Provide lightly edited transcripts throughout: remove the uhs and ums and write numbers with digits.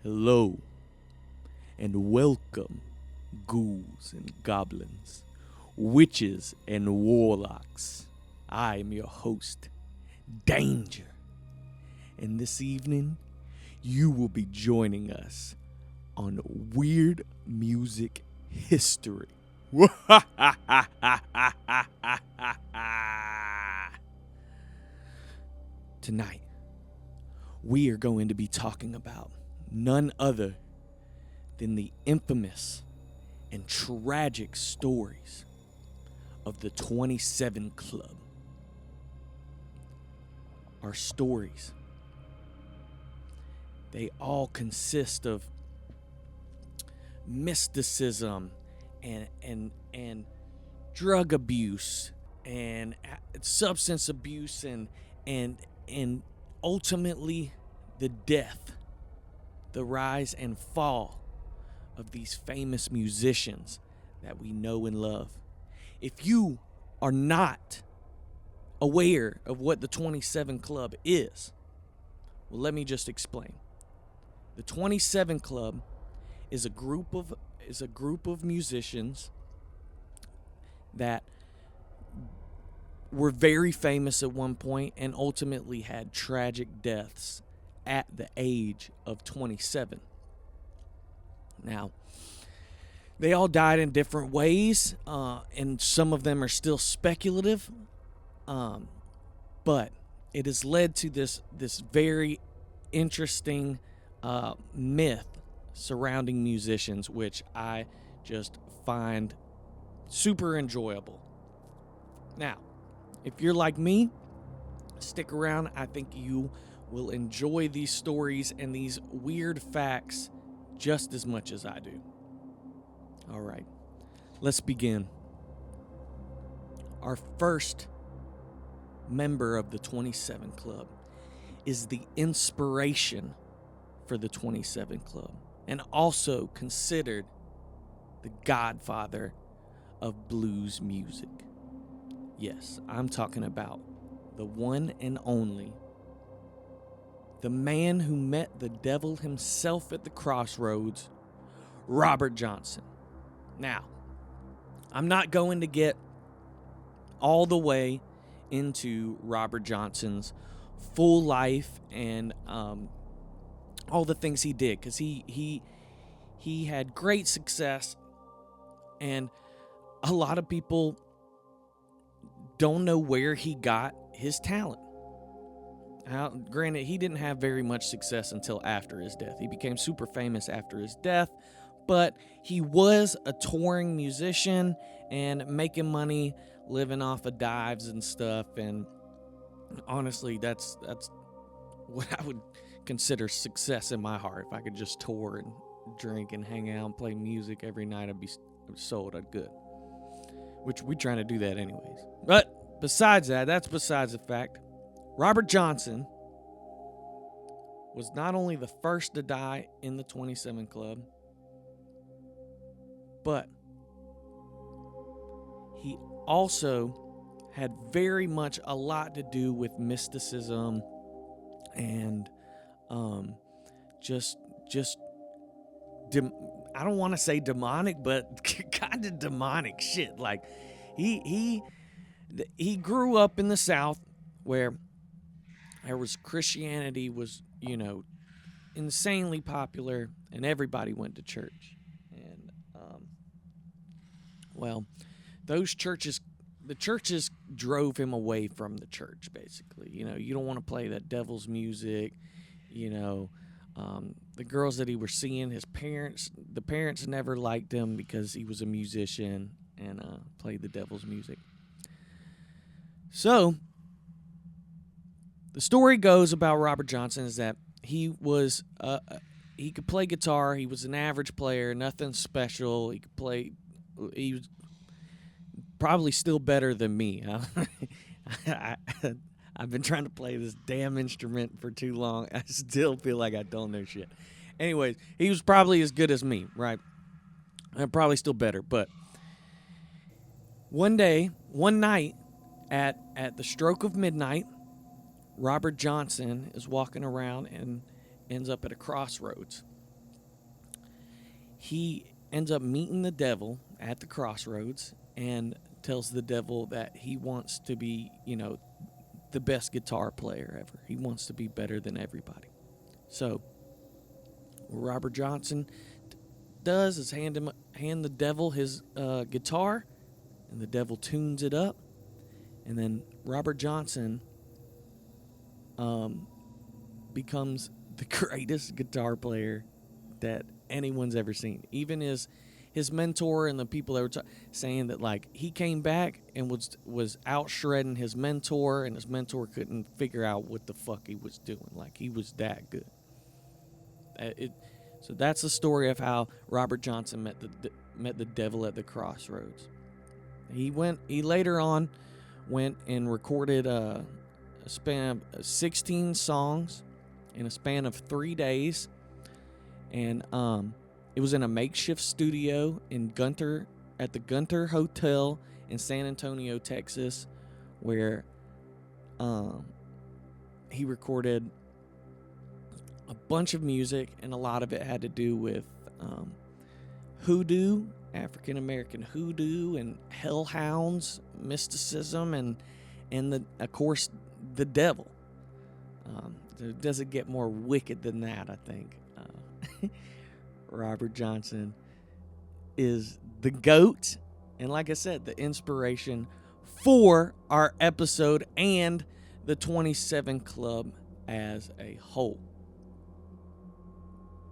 Hello, and welcome, ghouls and goblins, witches and warlocks. I am your host, Danger, and this evening you will be joining us on Weird Music History. Tonight, we are going to be talking about none other than the infamous and tragic stories of the 27 Club. Our stories, they all consist of mysticism and drug abuse and substance abuse and ultimately the death, the rise and fall of these famous musicians that we know and love. If you are not aware of what the 27 Club is, well, let me just explain. The 27 Club is a group of musicians that were very famous at one point and ultimately had tragic deaths at the age of 27. Now, they all died in different ways, and some of them are still speculative, but it has led to this very interesting myth surrounding musicians, which I just find super enjoyable. Now, if you're like me, stick around. I think you will enjoy these stories and these weird facts just as much as I do. All right, let's begin. Our first member of the 27 Club is the inspiration for the 27 Club and also considered the godfather of blues music. Yes, I'm talking about the one and only, the man who met the devil himself at the crossroads, Robert Johnson. Now, I'm not going to get all the way into Robert Johnson's full life and all the things he did, because he had great success, and a lot of people don't know where he got his talent. Now, granted, he didn't have very much success until after his death. He became super famous after his death, but he was a touring musician and making money, living off of dives and stuff. And honestly, that's what I would consider success in my heart. If I could just tour and drink and hang out and play music every night, I'd be sold. I'd good. Which we're trying to do that anyways. But besides that, that's besides the fact. Robert Johnson was not only the first to die in the 27 Club, but he also had very much a lot to do with mysticism and I don't want to say demonic, but kind of demonic shit. Like he grew up in the South where there was Christianity was, insanely popular, and everybody went to church. And the churches drove him away from the church, basically. You don't want to play that devil's music. The girls that he was seeing, the parents never liked him because he was a musician and played the devil's music. So, the story goes about Robert Johnson is that he could play guitar. He was an average player, nothing special. He was probably still better than me. I've been trying to play this damn instrument for too long. I still feel like I don't know shit. Anyways, he was probably as good as me, right? I'm probably still better. But one night, at the stroke of midnight, Robert Johnson is walking around and ends up at a crossroads. he ends up meeting the devil at the crossroads and tells the devil that he wants to be, the best guitar player ever. He wants to be better than everybody. So what Robert Johnson does is hand the devil his guitar, and the devil tunes it up, and then Robert Johnson becomes the greatest guitar player that anyone's ever seen. Even his mentor and the people that were saying that, like, he came back and was out shredding his mentor, and his mentor couldn't figure out what the fuck he was doing. Like, he was that good. So that's the story of how Robert Johnson met the devil at the crossroads. He later on went and recorded a span of 16 songs in a span of 3 days, and it was in a makeshift studio at the Gunter Hotel in San Antonio, Texas, where he recorded a bunch of music, and a lot of it had to do with hoodoo, African American hoodoo, and hellhounds, mysticism, and of course the devil. It doesn't get more wicked than that, I think. Robert Johnson is the GOAT, and like I said, the inspiration for our episode and the 27 Club as a whole.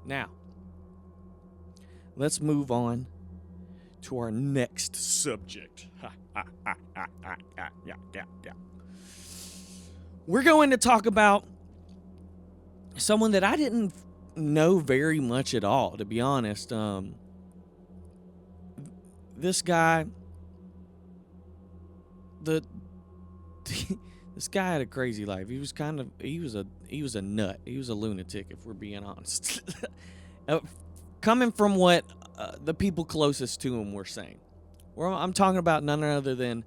Now, let's move on to our next subject. We're going to talk about someone that I didn't know very much at all, to be honest. This guy, this guy had a crazy life. He was a nut. He was a lunatic, if we're being honest. Coming from what the people closest to him were saying. Well, I'm talking about none other than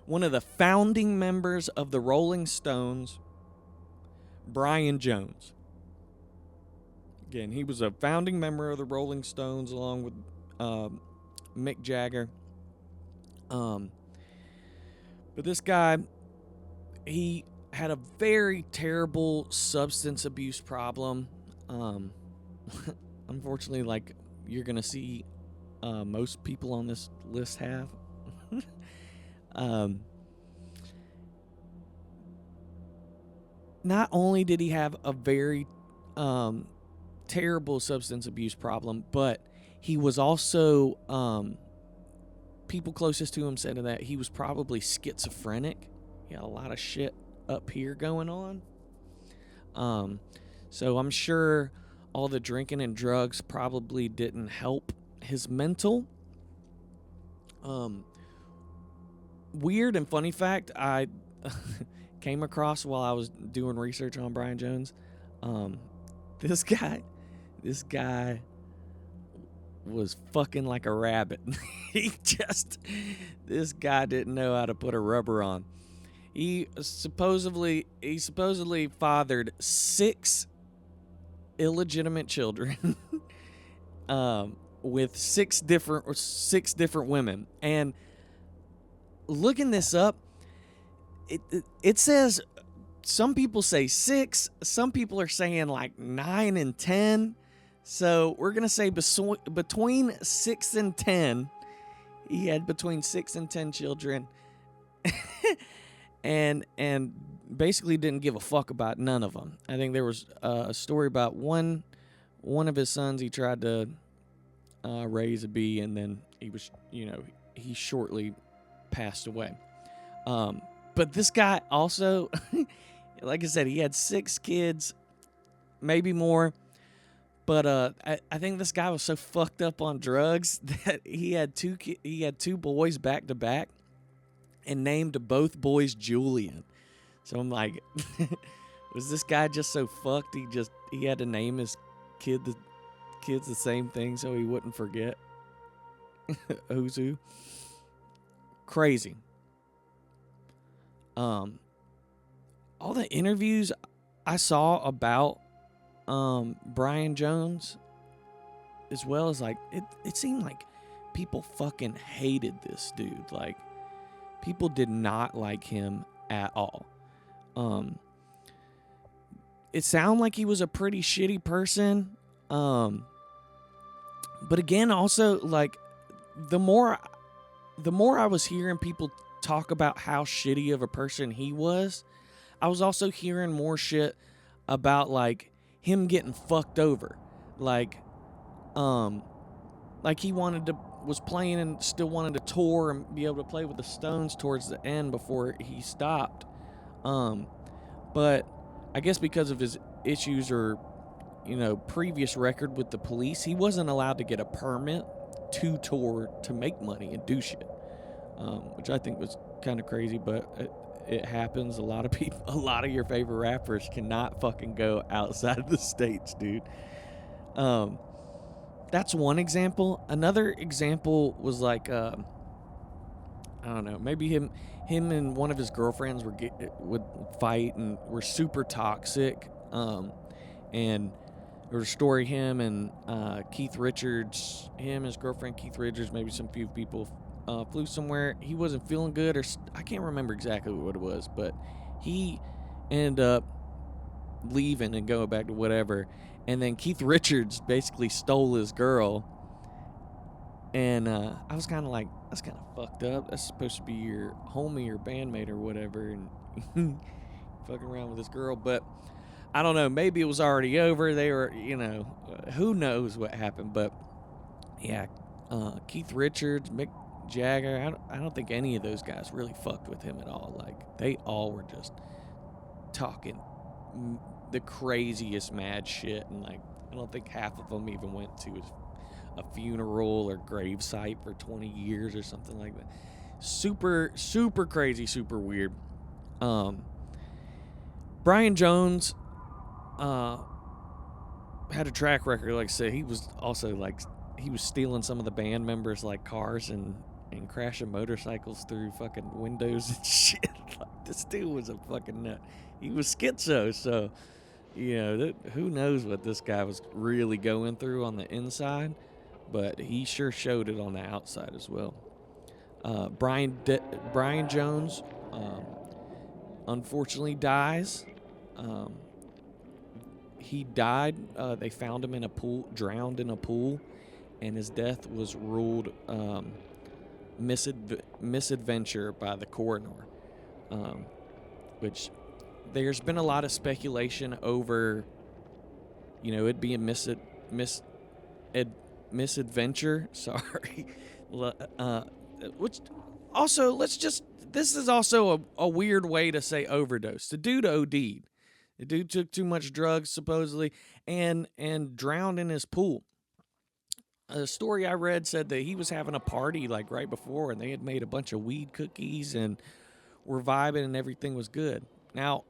one of the founding members of the Rolling Stones, Brian Jones. Again, he was a founding member of the Rolling Stones along with Mick Jagger. But this guy, he had a very terrible substance abuse problem. Unfortunately, like you're going to see most people on this list have. Not only did he have a very terrible substance abuse problem, but he was also, people closest to him said that he was probably schizophrenic. He had a lot of shit up here going on. So I'm sure all the drinking and drugs probably didn't help his mental. Weird and funny fact I came across while I was doing research on Brian Jones. This guy was fucking like a rabbit. This guy didn't know how to put a rubber on. He supposedly fathered 6 illegitimate children with 6 different women. And looking this up, it says some people say 6, some people are saying like 9 and 10. So we're gonna say between 6 and 10. He had between 6 and 10 children, and basically didn't give a fuck about none of them. I think there was a story about one of his sons he tried to raise a bee, and then he shortly passed away. But this guy also, like I said, he had 6 kids, maybe more. But I think this guy was so fucked up on drugs that he had 2 boys back to back, and named both boys Julian. So I'm like, was this guy just so fucked he had to name his kids the same thing so he wouldn't forget who's who? Crazy. All the interviews I saw about Brian Jones, as well as like it seemed like people fucking hated this dude. Like people did not like him at all. It sounded like he was a pretty shitty person. But again, also like the more I was hearing people talk about how shitty of a person he was, I was also hearing more shit about like him getting fucked over. Like he was playing and still wanted to tour and be able to play with the Stones towards the end before he stopped. But I guess because of his issues or, previous record with the police, he wasn't allowed to get a permit to tour to make money and do shit, which I think was kind of crazy, but it happens. A lot of your favorite rappers cannot fucking go outside of the States, dude. That's one example. Another example was like, I don't know, maybe him and one of his girlfriends would fight and were super toxic. And there was a story, him and Keith Richards, his girlfriend Keith Richards, maybe some few people flew somewhere. He wasn't feeling good, or I can't remember exactly what it was, but he ended up leaving and going back to whatever. And then Keith Richards basically stole his girl. And I was kind of like, that's kind of fucked up. That's supposed to be your homie or bandmate or whatever, and fucking around with this girl. But I don't know. Maybe it was already over. They were, who knows what happened. But yeah, Keith Richards, Mick Jagger, I don't think any of those guys really fucked with him at all. Like, they all were just talking the craziest mad shit, and like I don't think half of them even went to a funeral or gravesite for 20 years or something like that. Super, super crazy, super weird. Brian Jones had a track record. Like I said, he was also like, he was stealing some of the band members' like cars and crashing motorcycles through fucking windows and shit. Like, this dude was a fucking nut. He was schizo, so who knows what this guy was really going through on the inside, but he sure showed it on the outside as well. Brian Jones unfortunately dies. He died. They found him in a pool, drowned in a pool, and his death was ruled misadventure by the coroner, which there's been a lot of speculation over, it being misadventure. Sorry. Which also, this is also a weird way to say overdose. The dude OD'd. The dude took too much drugs, supposedly, and drowned in his pool. A story I read said that he was having a party like right before, and they had made a bunch of weed cookies and were vibing and everything was good. Now,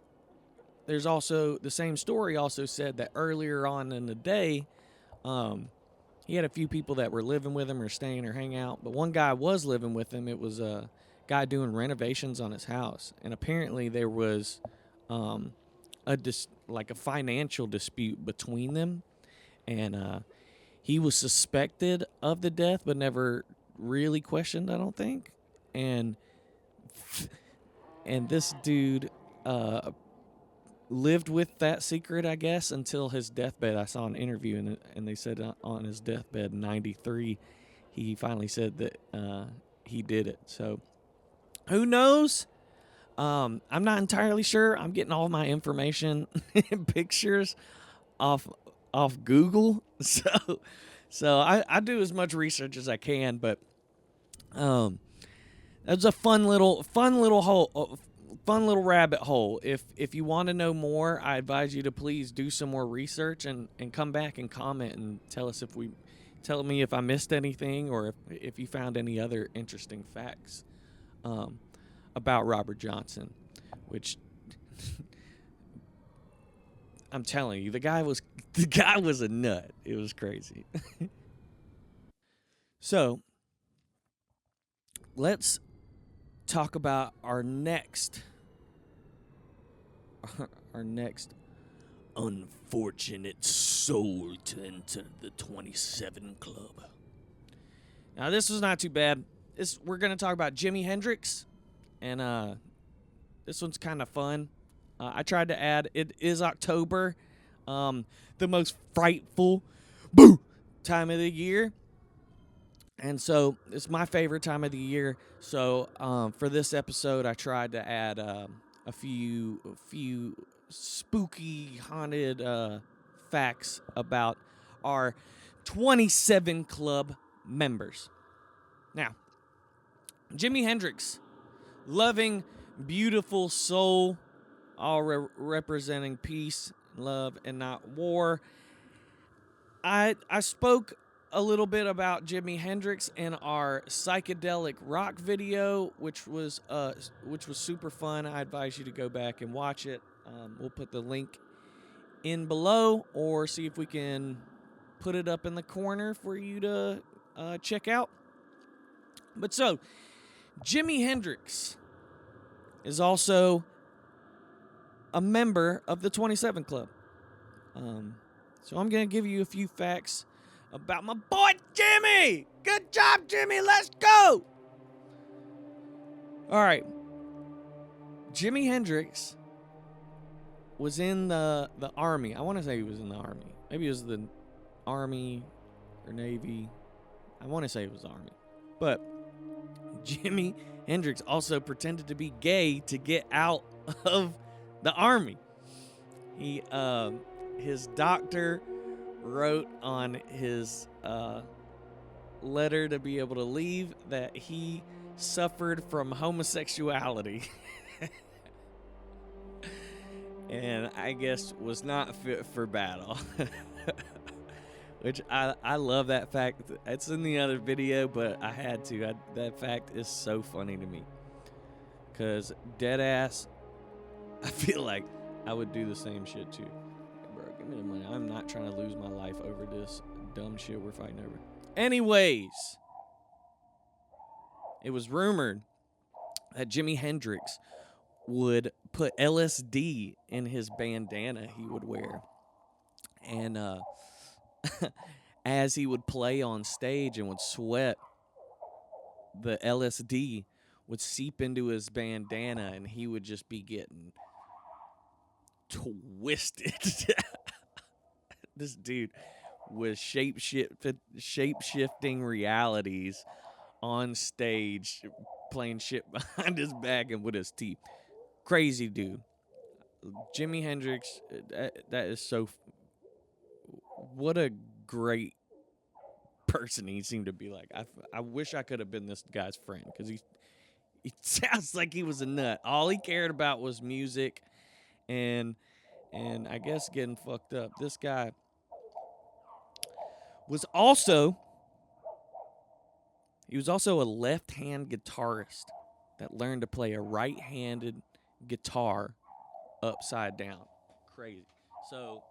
there's also the same story also said that earlier on in the day, he had a few people that were living with him or staying or hanging out, but one guy was living with him. It was a guy doing renovations on his house, and apparently there was a financial dispute between them, and he was suspected of the death but never really questioned, I don't think. And this dude lived with that secret, I guess, until his deathbed. I saw an interview, and they said on his deathbed in 93, he finally said that he did it. So who knows? I'm not entirely sure. I'm getting all my information and pictures off Google. So I do as much research as I can, but that's a fun little rabbit hole. If you want to know more, I advise you to please do some more research and come back and comment and tell me if I missed anything, or if you found any other interesting facts about Robert Johnson, which I'm telling you, the guy was a nut. It was crazy. So let's talk about our next unfortunate soul to enter the 27 Club. Now, this was not too bad. We're going to talk about Jimi Hendrix, and this one's kind of fun. I tried to add, it is October, the most frightful time of the year. And so it's my favorite time of the year. So for this episode, I tried to add a few spooky, haunted facts about our 27 Club members. Now, Jimi Hendrix, loving, beautiful soul, all representing peace, love, and not war. I spoke a little bit about Jimi Hendrix in our psychedelic rock video, which was super fun. I advise you to go back and watch it. We'll put the link in below, or see if we can put it up in the corner for you to check out. But so, Jimi Hendrix is also a member of the 27 Club. So I'm going to give you a few facts about my boy Jimmy. Good job, Jimmy. Let's go. All right. Jimi Hendrix was in the Army. I want to say he was in the Army. Maybe it was the Army or Navy. I want to say it was the Army. But Jimi Hendrix also pretended to be gay to get out of the Army. His doctor wrote on his letter to be able to leave that he suffered from homosexuality. And I guess was not fit for battle. Which I love that fact. It's in the other video, but I had to. That fact is so funny to me. Because dead ass, I feel like I would do the same shit too. Bro, give me the money. I'm not trying to lose my life over this dumb shit we're fighting over. Anyways, it was rumored that Jimi Hendrix would put LSD in his bandana he would wear. And as he would play on stage and would sweat, the LSD would seep into his bandana and he would just be getting twisted. This dude was shape-shifting realities on stage, playing shit behind his back and with his teeth. Crazy dude. Jimi Hendrix, that is so... What a great person he seemed to be like. I wish I could have been this guy's friend, because he sounds like he was a nut. All he cared about was music and I guess getting fucked up. This guy was also a left-hand guitarist that learned to play a right-handed guitar upside down. Crazy. So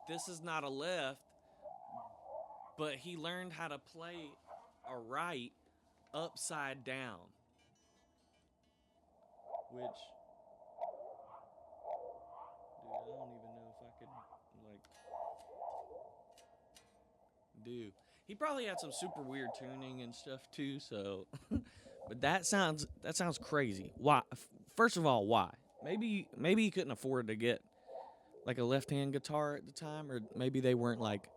this is not a left, but he learned how to play a right upside down. Which, dude, I don't even know if I could, do. He probably had some super weird tuning and stuff too, so. But that sounds crazy. Why? First of all, why? Maybe he couldn't afford to get like a left-hand guitar at the time, or maybe they weren't like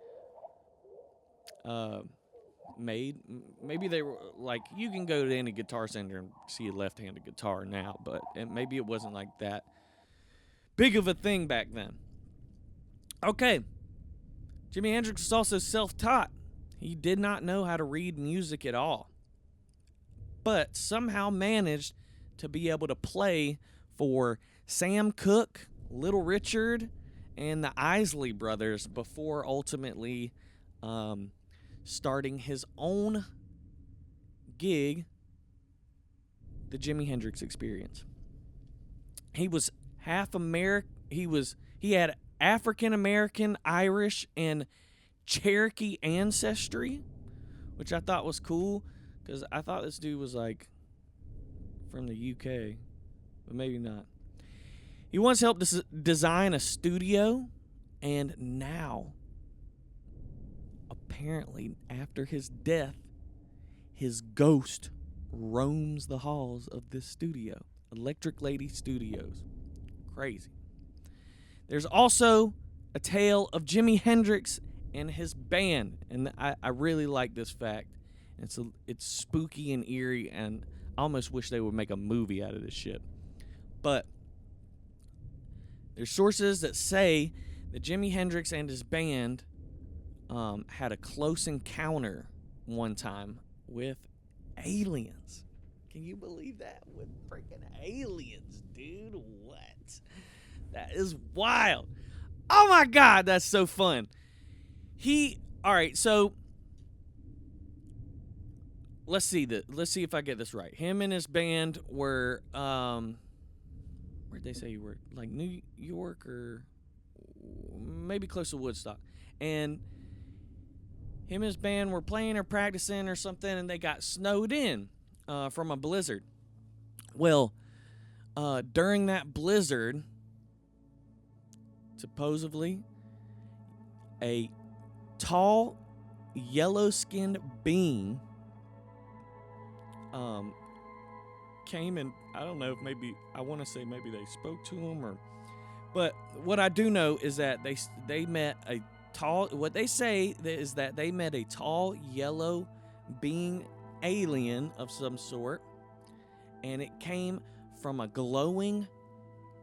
made. Maybe they were like, you can go to any Guitar Center and see a left-handed guitar now, but maybe it wasn't like that big of a thing back then. Okay. Jimi Hendrix was also self-taught. He did not know how to read music at all, but somehow managed to be able to play for Sam Cooke, Little Richard, and the Isley Brothers before ultimately starting his own gig, the Jimi Hendrix Experience. He was half American. He had African American, Irish, and Cherokee ancestry, which I thought was cool, because I thought this dude was like from the UK, but maybe not. He once helped design a studio, and now, apparently, after his death, his ghost roams the halls of this studio. Electric Lady Studios. Crazy. There's also a tale of Jimi Hendrix and his band, and I really like this fact. It's spooky and eerie, and I almost wish they would make a movie out of this shit. But there's sources that say that Jimi Hendrix and his band had a close encounter one time with aliens. Can you believe that? With freaking aliens, dude. What? That is wild. Oh my God, that's so fun. All right, so let's see if I get this right. Him and his band were where'd they say you were? Like New York or maybe close to Woodstock. And him and his band were playing or practicing or something, and they got snowed in from a blizzard. Well, during that blizzard, supposedly, a tall, yellow-skinned being came and, I don't know if maybe, I want to say maybe they spoke to him, but what I do know is that they met a tall, what they say is that they met a tall, yellow being alien of some sort, and it came from a glowing,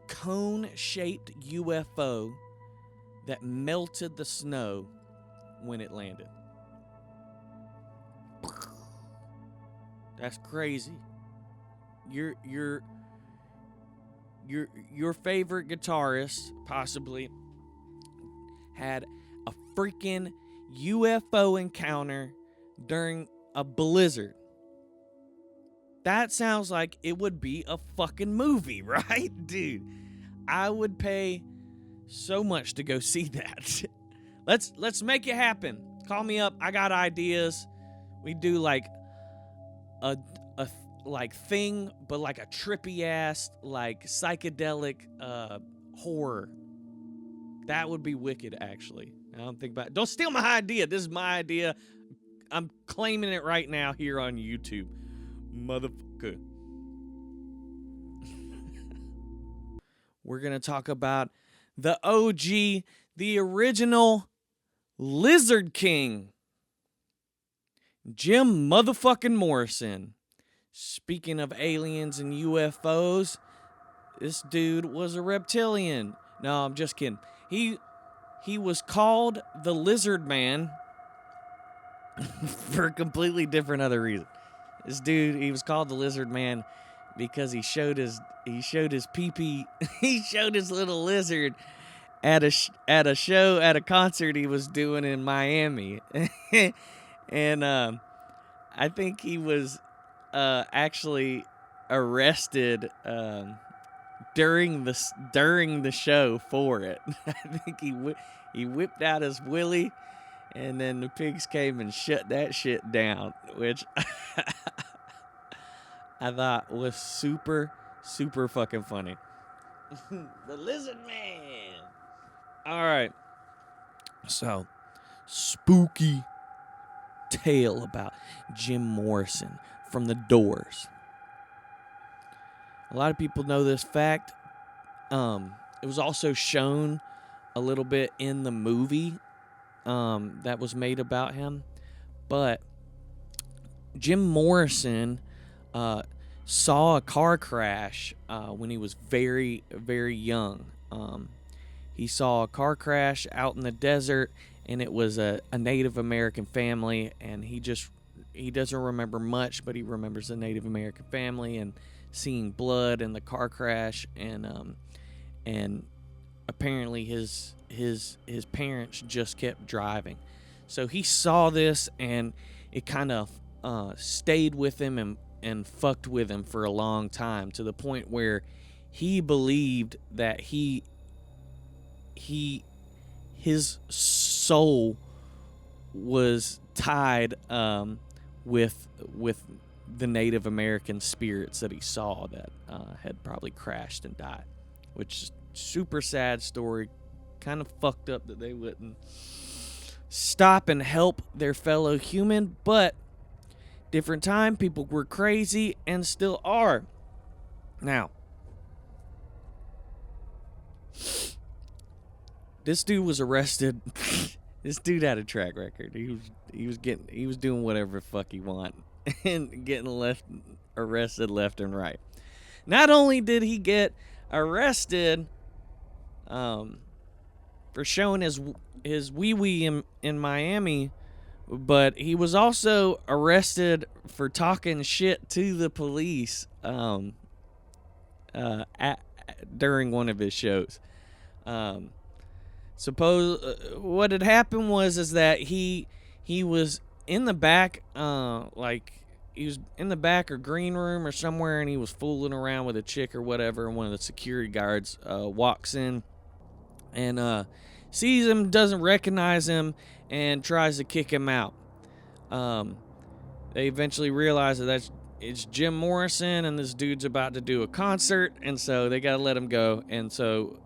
cone-shaped UFO that melted the snow when it landed. That's crazy. Your favorite guitarist possibly had a freaking UFO encounter during a blizzard. That sounds like it would be a fucking movie, right? Dude, I would pay so much to go see that. Let's make it happen. Call me up. I got ideas. We do like a thing, but like a trippy ass, like psychedelic horror. That would be wicked, actually. I don't think about it. Don't steal my idea. This is my idea. I'm claiming it right now here on YouTube. Motherfucker. We're going to talk about the OG, the original Lizard King, Jim motherfucking Morrison. Speaking of aliens and UFOs, this dude was a reptilian. No, I'm just kidding. He was called the Lizard Man for a completely different other reason. This dude, he was called the Lizard Man because he showed his pee-pee. He showed his little lizard at a show, at a concert he was doing in Miami. And I think he was actually arrested during the show for it. I think he whipped out his willy, and then the pigs came and shut that shit down, which I thought was super, super fucking funny. The Lizard Man. All right. So, spooky tale about Jim Morrison from the Doors. A lot of people know this fact. It was also shown a little bit in the movie that was made about him. But Jim Morrison saw a car crash when he was very, very young. He saw a car crash out in the desert, and it was a Native American family, and he doesn't remember much, but he remembers a Native American family and seeing blood in the car crash, and apparently his parents just kept driving. So he saw this, and it kind of stayed with him and fucked with him for a long time, to the point where he believed that his soul was tied with the Native American spirits that he saw that had probably crashed and died, which super sad story. Kind of fucked up that they wouldn't stop and help their fellow human, but different time, people were crazy and still are. Now, this dude was arrested. This dude had a track record. He was doing whatever the fuck he wanted and getting arrested left and right. Not only did he get arrested for showing his wee-wee in Miami, but he was also arrested for talking shit to the police during one of his shows. What had happened is that he was in the back, he was in the back or green room or somewhere, and he was fooling around with a chick or whatever, and one of the security guards walks in and sees him, doesn't recognize him, and tries to kick him out. They eventually realize that it's Jim Morrison, and this dude's about to do a concert, and so they gotta let him go. And so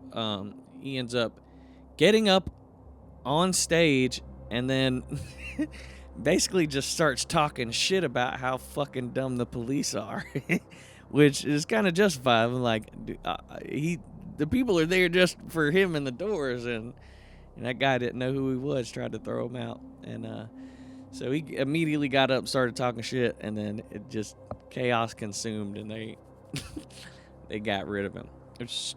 he ends up getting up on stage and then basically just starts talking shit about how fucking dumb the police are, which is kind of justified. Like, the people are there just for him in the doors, and that guy didn't know who he was, tried to throw him out, and so he immediately got up, started talking shit, and then it just chaos consumed, and they got rid of him. It's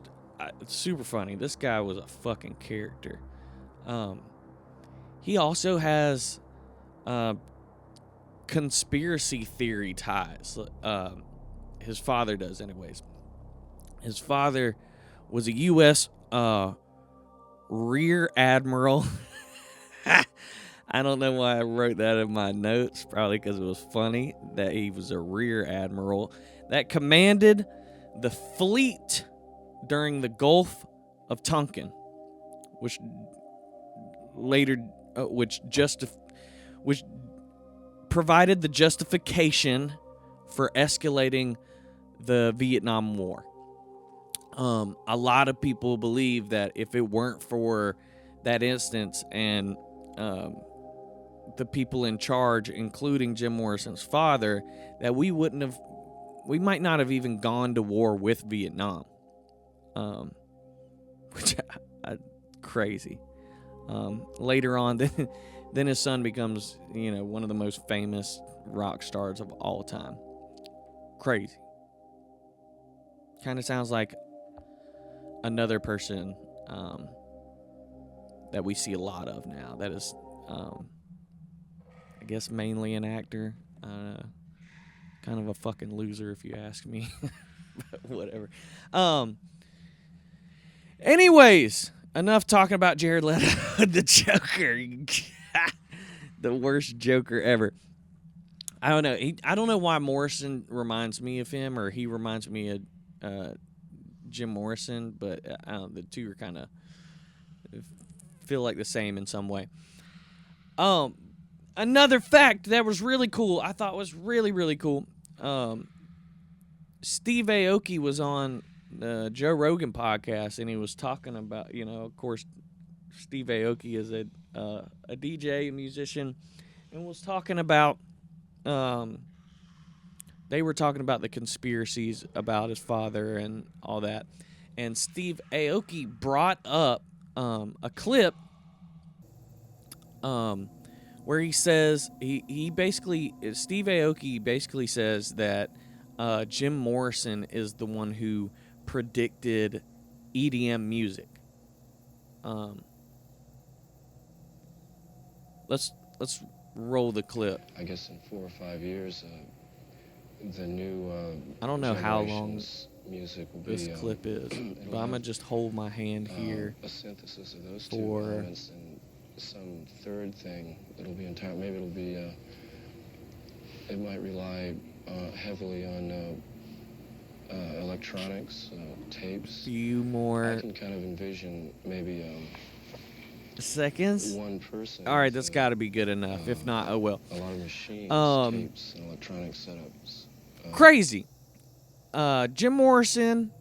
super funny. This guy was a fucking character. He also has conspiracy theory ties. His father does, anyways. His father was a U.S. Rear Admiral. I don't know why I wrote that in my notes. Probably because it was funny that he was a Rear Admiral that commanded the fleet during the Gulf of Tonkin, which provided the justification for escalating the Vietnam War. A lot of people believe that if it weren't for that instance and the people in charge, including Jim Morrison's father, that we might not have even gone to war with Vietnam. Which crazy. Later on, then his son becomes, one of the most famous rock stars of all time. Crazy. Kind of sounds like another person that we see a lot of now. That is, I guess, mainly an actor. Kind of a fucking loser, if you ask me. But whatever. Anyways, enough talking about Jared Leto, the Joker. The worst Joker ever. I don't know. I don't know why Morrison reminds me of him, or he reminds me of Jim Morrison, but the two are kind of feel like the same in some way. Another fact that was really cool, I thought was really, really cool. Steve Aoki was on the Joe Rogan podcast, and he was talking about, of course, Steve Aoki is a DJ, a musician, and was talking about, they were talking about the conspiracies about his father and all that. And Steve Aoki brought up a clip where he says, Steve Aoki basically says that Jim Morrison is the one who predicted EDM music. Let's roll the clip. I guess in 4 or 5 years, the new I don't know how long music will this clip is, but I'm gonna just hold my hand here a synthesis of those two elements, and some third thing that'll be entire. Maybe it'll be it might rely heavily on electronics, tapes. Few more. I can kind of envision maybe seconds. one person. All right, that's got to be good enough. If not, oh well. A lot of machines, tapes, and electronic setups. Crazy. Jim Morrison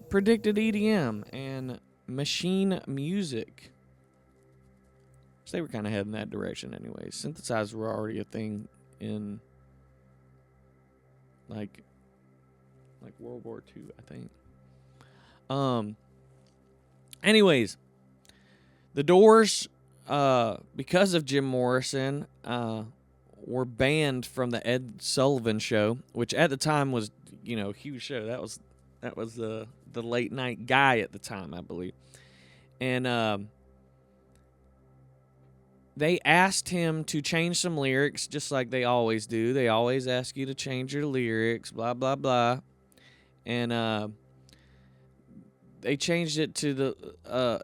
predicted EDM and machine music. So they were kind of heading that direction anyway. Synthesizers were already a thing in like World War II, I think. Anyways, the Doors, because of Jim Morrison, were banned from the Ed Sullivan Show, which at the time was, a huge show. That was the late night guy at the time, I believe. And they asked him to change some lyrics, just like they always do. They always ask you to change your lyrics, blah, blah, blah. And they changed it to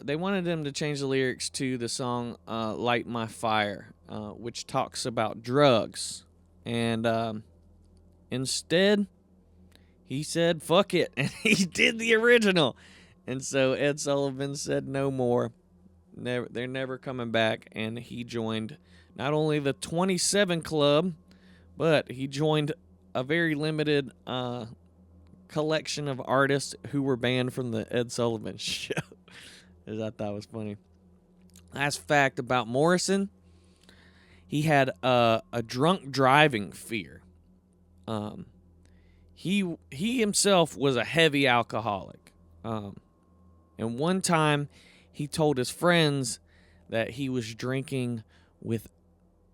they wanted them to change the lyrics to the song Light My Fire, which talks about drugs. And instead, he said, fuck it, and he did the original. And so Ed Sullivan said no more. They're never coming back, and he joined not only the 27 Club, but he joined a very limited collection of artists who were banned from the Ed Sullivan Show, as I thought was funny. Last fact about Morrison, he had a drunk driving fear. He himself was a heavy alcoholic, and one time he told his friends that he was drinking with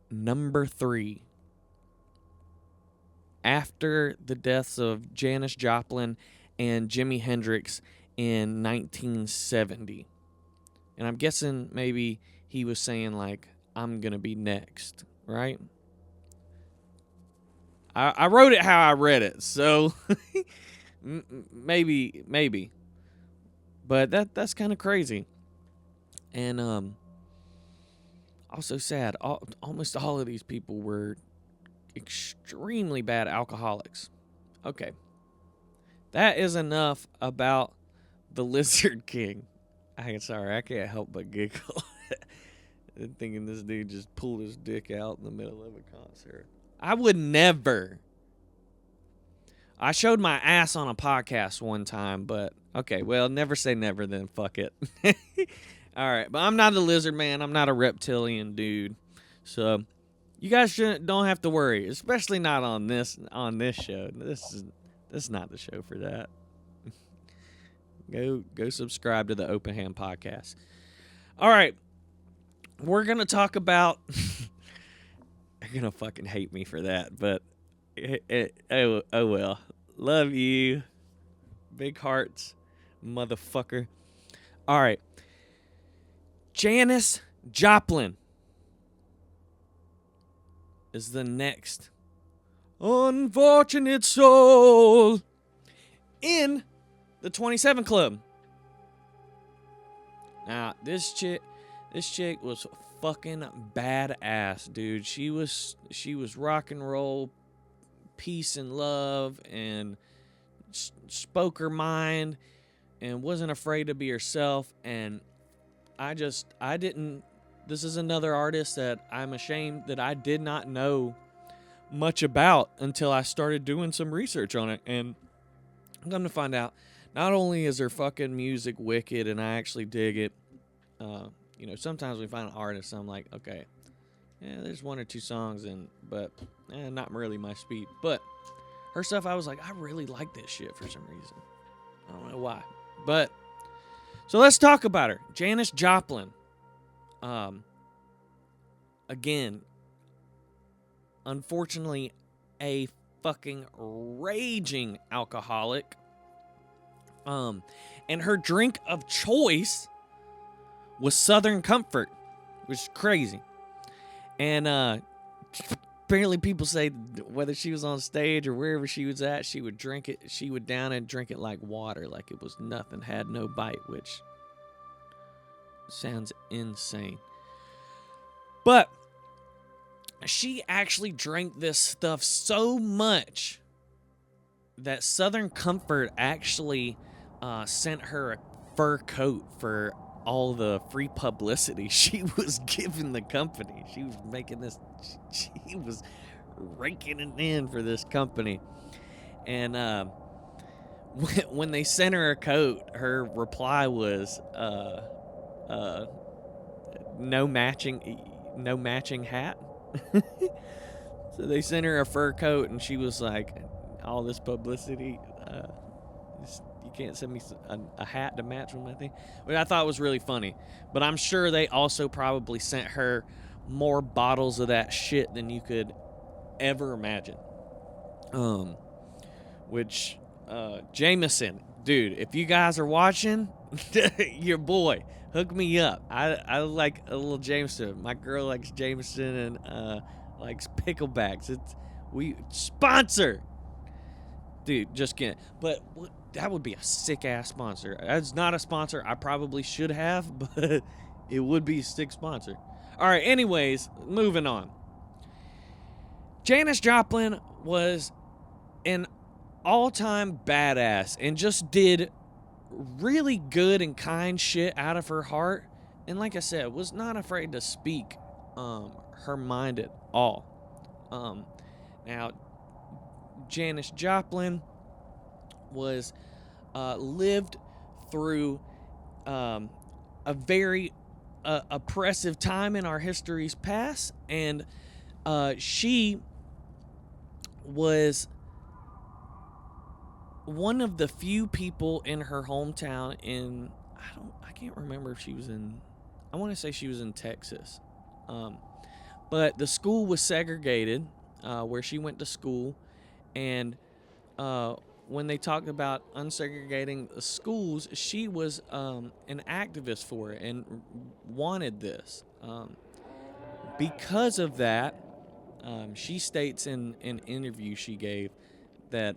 Number 3 after the deaths of Janis Joplin and Jimi Hendrix in 1970. And I'm guessing maybe he was saying, like, I'm going to be next, right? I wrote it how I read it, so maybe. But that's kind of crazy. And also sad. Almost all of these people were extremely bad alcoholics. Okay. That is enough about the Lizard King. Sorry, I can't help but giggle. Thinking this dude just pulled his dick out in the middle of a concert. I would never. I showed my ass on a podcast one time, but okay, well, never say never then. Fuck it. All right, but I'm not a lizard man. I'm not a reptilian dude. So you guys don't have to worry, especially not on this show. This is not the show for that. Go subscribe to the Open Hand Podcast. All right. We're going to talk about you're going to fucking hate me for that, but oh well. Love you. Big hearts, motherfucker. All right. Janis Joplin is the next unfortunate soul in the 27 Club. Now, this chick was fucking badass, dude. She was rock and roll, peace and love, and spoke her mind, and wasn't afraid to be herself. And this is another artist that I'm ashamed that I did not know much about until I started doing some research on it. And I'm going to find out, not only is her fucking music wicked and I actually dig it, sometimes we find an artist and I'm like, okay, yeah, there's one or two songs, but not really my speed. But her stuff, I was like, I really like this shit for some reason. I don't know why. But, so let's talk about her. Janis Joplin. Again, unfortunately, a fucking raging alcoholic. And her drink of choice was Southern Comfort, which is crazy. And apparently people say whether she was on stage or wherever she was at, she would drink it. She would down and drink it like water, like it was nothing, had no bite, which sounds insane. But she actually drank this stuff so much that Southern Comfort actually sent her a fur coat for all the free publicity she was giving the company. She was making this, she was raking it in for this company. And when they sent her a coat, her reply was no matching hat. So they sent her a fur coat, and she was like, all this publicity, you can't send me a hat to match with my thing, which I thought was really funny. But I'm sure they also probably sent her more bottles of that shit than you could ever imagine. Which Jameson, dude, if you guys are watching, your boy, hook me up. I like a little Jameson. My girl likes Jameson and likes picklebacks. We sponsor, dude. Just kidding. But that would be a sick ass sponsor. That's not a sponsor I probably should have, but it would be a sick sponsor. All right. Anyways, moving on. Janis Joplin was an all-time badass and just did really good and kind shit out of her heart, and like I said, was not afraid to speak her mind at all. Now Janis Joplin was lived through a very oppressive time in our history's past, and she was one of the few people in her hometown in I can't remember if she was in, I want to say she was in Texas, but the school was segregated where she went to school, and when they talked about unsegregating the schools, she was an activist for it and wanted this. Because of that, she states in an interview she gave that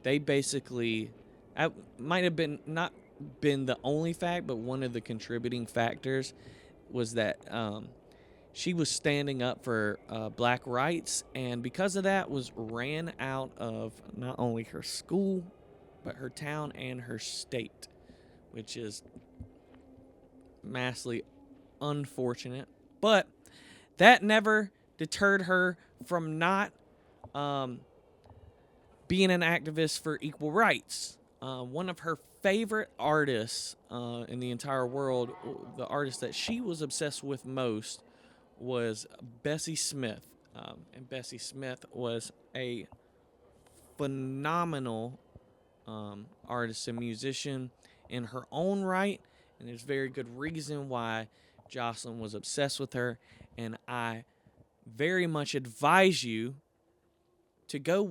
they basically, might have been not been the only fact, but one of the contributing factors was that she was standing up for black rights, and because of that was ran out of not only her school, but her town and her state, which is massively unfortunate. But that never deterred her from not being an activist for equal rights. One of her favorite artists in the entire world, the artist that she was obsessed with most, was Bessie Smith. And Bessie Smith was a phenomenal artist and musician in her own right, and there's very good reason why Jocelyn was obsessed with her, and I very much advise you to go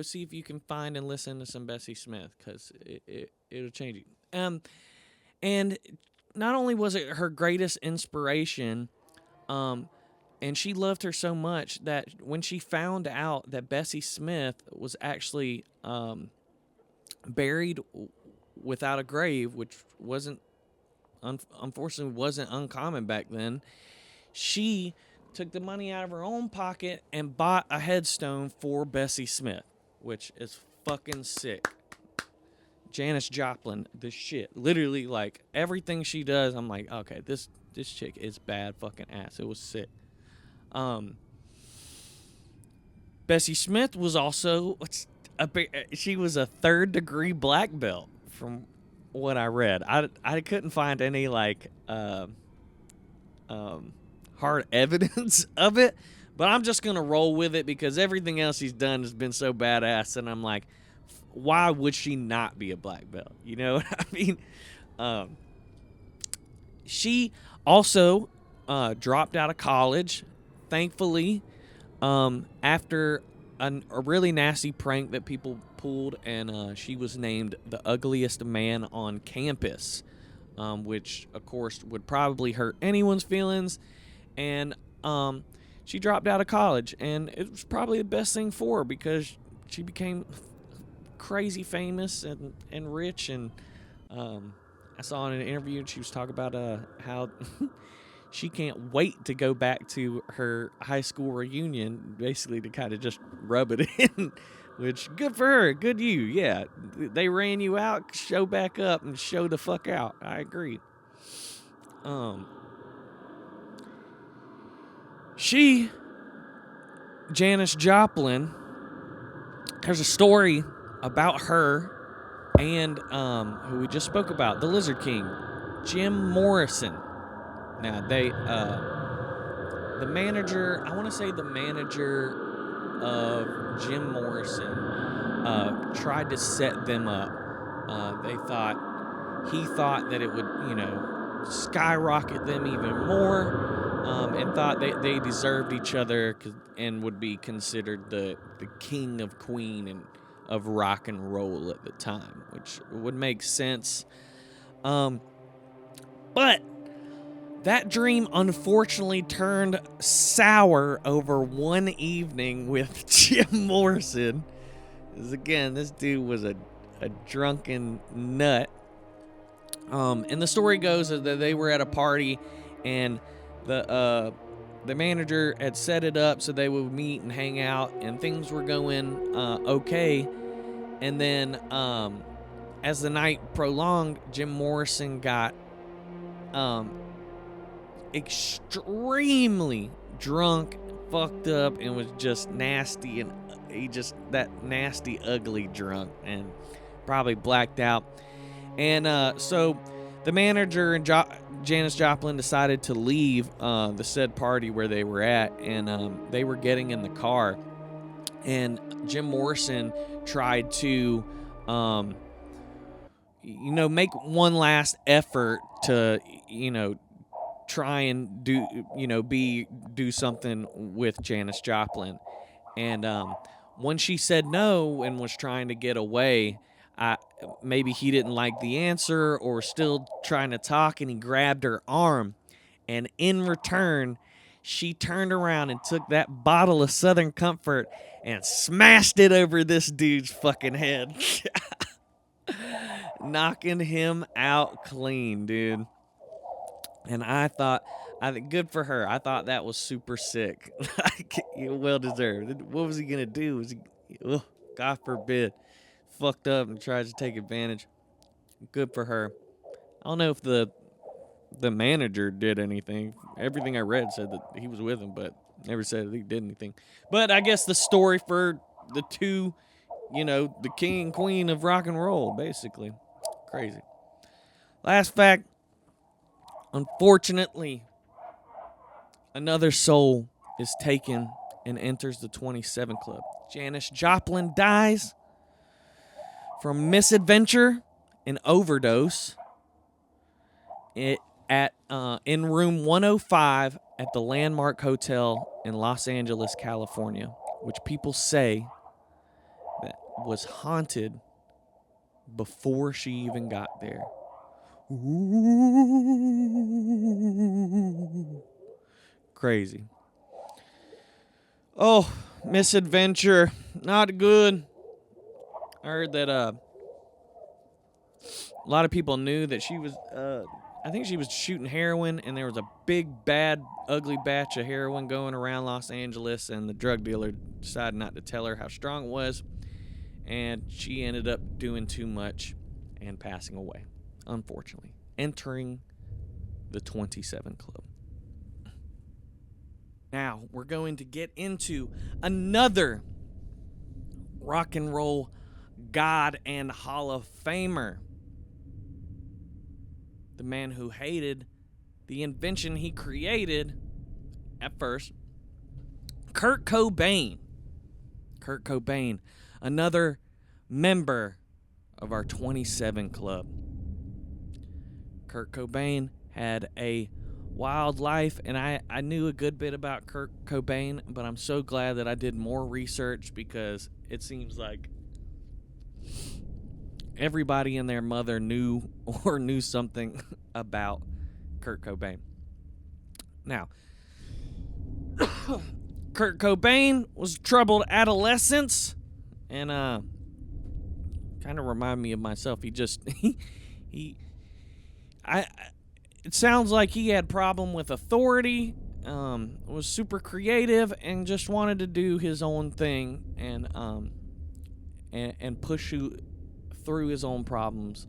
see if you can find and listen to some Bessie Smith, because it'll change you. And not only was it her greatest inspiration, and she loved her so much that when she found out that Bessie Smith was actually buried without a grave, which unfortunately wasn't uncommon back then, she took the money out of her own pocket and bought a headstone for Bessie Smith, which is fucking sick. Janis Joplin, the shit. Literally, like, everything she does, I'm like, okay, this chick is bad fucking ass. It was sick. Bessie Smith was also she was a 3rd degree black belt, from what I read. I couldn't find any like hard evidence of it, but I'm just gonna roll with it because everything else she's done has been so badass, and I'm like, why would she not be a black belt? You know what I mean? She also dropped out of college, thankfully, after a really nasty prank that people pulled, and she was named the ugliest man on campus, which, of course, would probably hurt anyone's feelings. And she dropped out of college, and it was probably the best thing for her because she became crazy famous and rich. And I saw in an interview, and she was talking about how she can't wait to go back to her high school reunion, basically to kind of just rub it in, which, good for her, good you. Yeah, they ran you out, show back up and show the fuck out. I agree. Janis Joplin, there's a story about her and who we just spoke about, the Lizard King, Jim Morrison. Now the manager, I want to say the manager of Jim Morrison tried to set them up. He thought that it would, skyrocket them even more, and thought they deserved each other and would be considered the king of queen and of rock and roll at the time, which would make sense. But that dream unfortunately turned sour over one evening with Jim Morrison. Because again, this dude was a drunken nut. And the story goes that they were at a party, and the manager had set it up so they would meet and hang out, and things were going okay. And then as the night prolonged, Jim Morrison got extremely drunk, fucked up, and was just nasty, and that nasty, ugly drunk, and probably blacked out. And so the manager and Janis Joplin decided to leave the said party where they were at, and they were getting in the car, and Jim Morrison tried to make one last effort to try and do something with Janis Joplin. And when she said no and was trying to get away, maybe he didn't like the answer or still trying to talk, and he grabbed her arm, and in return she turned around and took that bottle of Southern Comfort and smashed it over this dude's fucking head. Knocking him out clean, dude. And I thought, good for her. I thought that was super sick. Well deserved. What was he gonna do? Was he, God forbid, fucked up and tried to take advantage? Good for her. I don't know if the manager did anything. Everything I read said that he was with him, but never said that he did anything. But I guess the story for the two, the king and queen of rock and roll, basically. Crazy. Last fact. Unfortunately, another soul is taken and enters the 27 Club. Janis Joplin dies from misadventure and overdose in room 105 at the Landmark Hotel in Los Angeles, California, which people say that was haunted before she even got there. Ooh. Crazy. Oh, misadventure. Not good. I heard that a lot of people knew that she was I think she was shooting heroin, and there was a big, bad, ugly batch of heroin going around Los Angeles, and the drug dealer decided not to tell her how strong it was, and she ended up doing too much and passing away, unfortunately, entering the 27 Club. Now, we're going to get into another rock and roll god and Hall of Famer. The man who hated the invention he created at first, Kurt Cobain. Kurt Cobain, another member of our 27 Club. Kurt Cobain had a wild life, and I knew a good bit about Kurt Cobain, but I'm so glad that I did more research, because it seems like everybody and their mother knew something about Kurt Cobain. Now, Kurt Cobain was a troubled adolescence, and kind of remind me of myself. It sounds like he had problem with authority, was super creative, and just wanted to do his own thing, and push through his own problems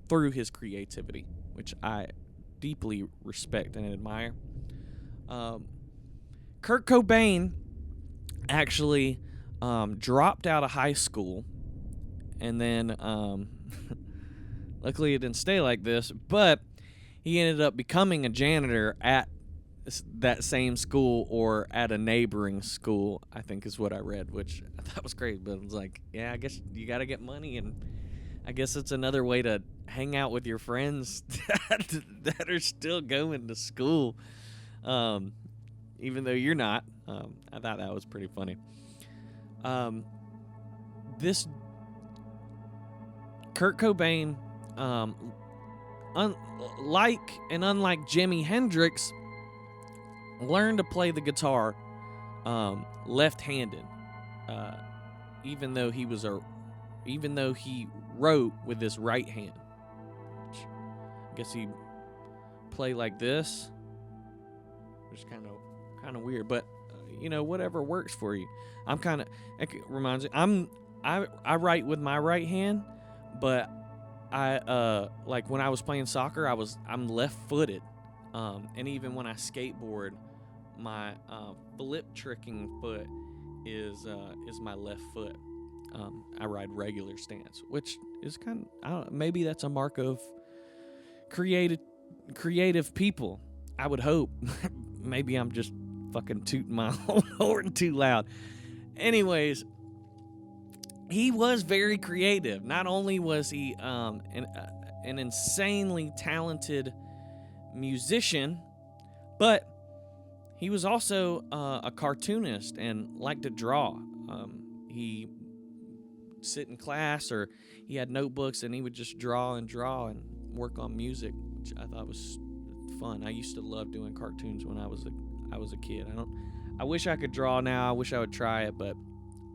through his creativity, which I deeply respect and admire. Kurt Cobain actually dropped out of high school, and then luckily it didn't stay like this, but he ended up becoming a janitor at that same school or at a neighboring school, I think is what I read, which I thought was great. But it was like, yeah, I guess you got to get money, and I guess it's another way to hang out with your friends that are still going to school, even though you're not. I thought that was pretty funny. This Kurt Cobain, unlike Jimi Hendrix, learned to play the guitar left-handed, even though he wrote with his right hand. Which I guess he play like this, which is kind of weird, but whatever works for you. It reminds me, I write with my right hand, but I like when I was playing soccer, I'm left-footed. And even when I skateboard, my flip tricking foot is my left foot. I ride regular stance, which is maybe that's a mark of creative people. I would hope. Maybe I'm just fucking tooting my own horn too loud. Anyways, he was very creative. Not only was he an insanely talented musician, but he was also a cartoonist and liked to draw. He sit in class, or he had notebooks, and he would just draw and work on music, which I thought was fun. I used to love doing cartoons when I was a kid. I wish I could draw now. I wish I would try it, but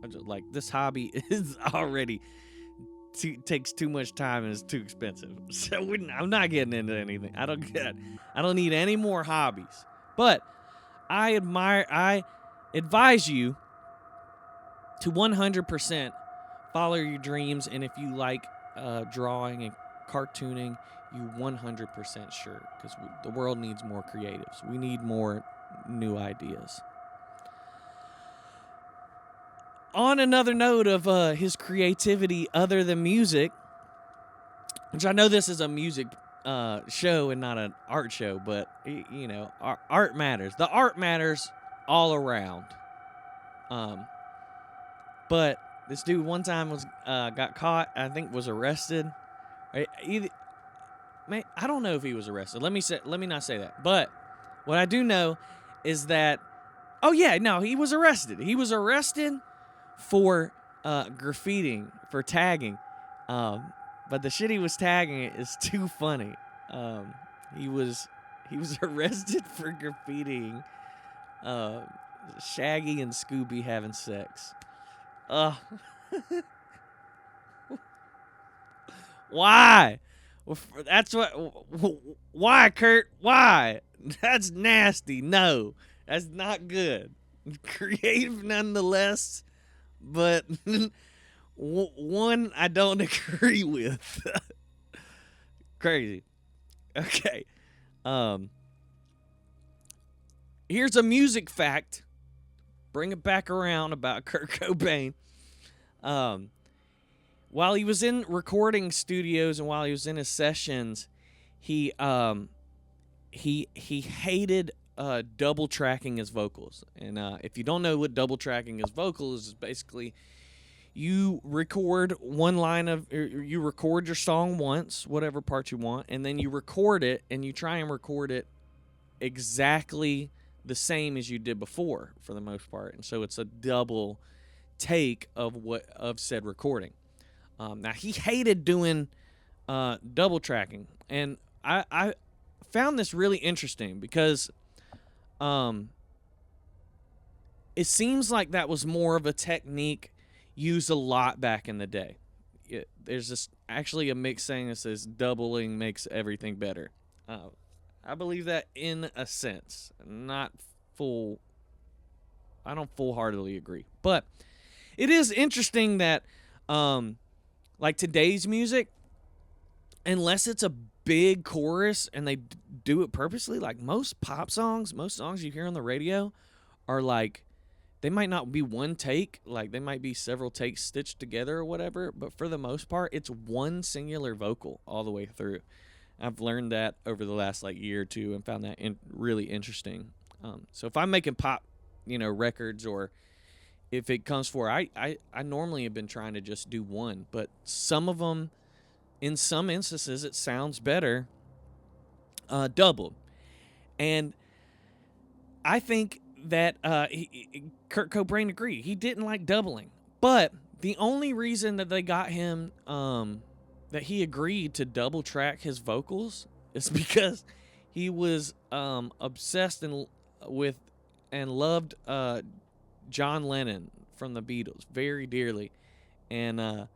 I just, like, this hobby is already takes too much time and is too expensive. So I'm not getting into anything. I don't need any more hobbies. But I advise you to 100% follow your dreams, and if you like drawing and cartooning, you 100% sure, because the world needs more creatives. We need more new ideas. On another note of his creativity other than music, which I know this is a music show and not an art show, but art matters. The art matters all around. But this dude one time got caught. I think was arrested. I don't know if he was arrested. Let me not say that. But what I do know is that, he was arrested. He was arrested for graffitiing, for tagging. But the shit he was tagging is too funny. He was arrested for graffitiing Shaggy and Scooby having sex. Why? Why, Kurt? Why? That's nasty. No, that's not good. Creative nonetheless, but one I don't agree with. Crazy. Okay. Here's a music fact. Bring it back around about Kurt Cobain. While he was in recording studios and while he was in his sessions, he hated double tracking his vocals. And if you don't know what double tracking his vocals is, basically you record you record your song once, whatever part you want, and then you record it, and you try and record it exactly the same as you did before, for the most part. And so it's a double take of said recording. Now, he hated doing double tracking, and I found this really interesting because it seems like that was more of a technique used a lot back in the day. There's actually a mix saying that says doubling makes everything better. I believe that in a sense, I don't full-heartedly agree, but it is interesting that like today's music, unless it's a big chorus and they do it purposely, like most pop songs, most songs you hear on the radio are like they might not be one take, like they might be several takes stitched together or whatever, but for the most part, it's one singular vocal all the way through. I've learned that over the last like year or two and found that really interesting. So if I'm making pop, records, or if it comes for, I normally have been trying to just do one, but some of them, in some instances, it sounds better doubled. And I think that Kurt Cobain agreed. He didn't like doubling. But the only reason that they got him, that he agreed to double track his vocals, is because he was obsessed with and loved John Lennon from the Beatles very dearly. And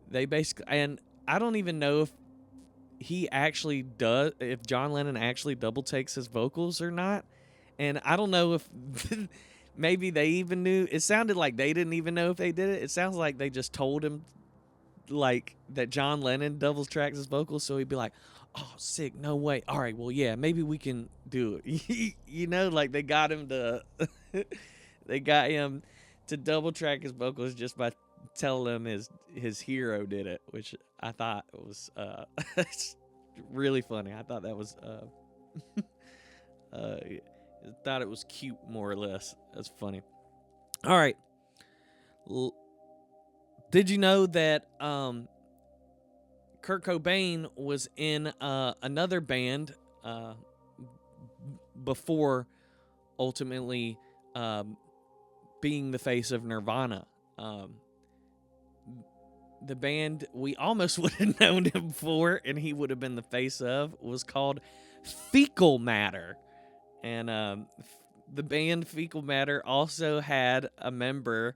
they basically, and I don't even know if John Lennon actually double takes his vocals or not. And I don't know if maybe they even knew. It sounded like they didn't even know if they did it. It sounds like they just told him like that John Lennon double tracks his vocals, so he'd be like, "Oh, sick, no way. All right, well, yeah, maybe we can do it." Like they got him to double track his vocals just by telling him his hero did it, which I thought was really funny. I thought that was thought it was cute, more or less. That's funny. All right. Did you know that Kurt Cobain was in another band before ultimately being the face of Nirvana? The band we almost would have known him for, and he would have been the face of, was called Fecal Matter. And the band Fecal Matter also had a member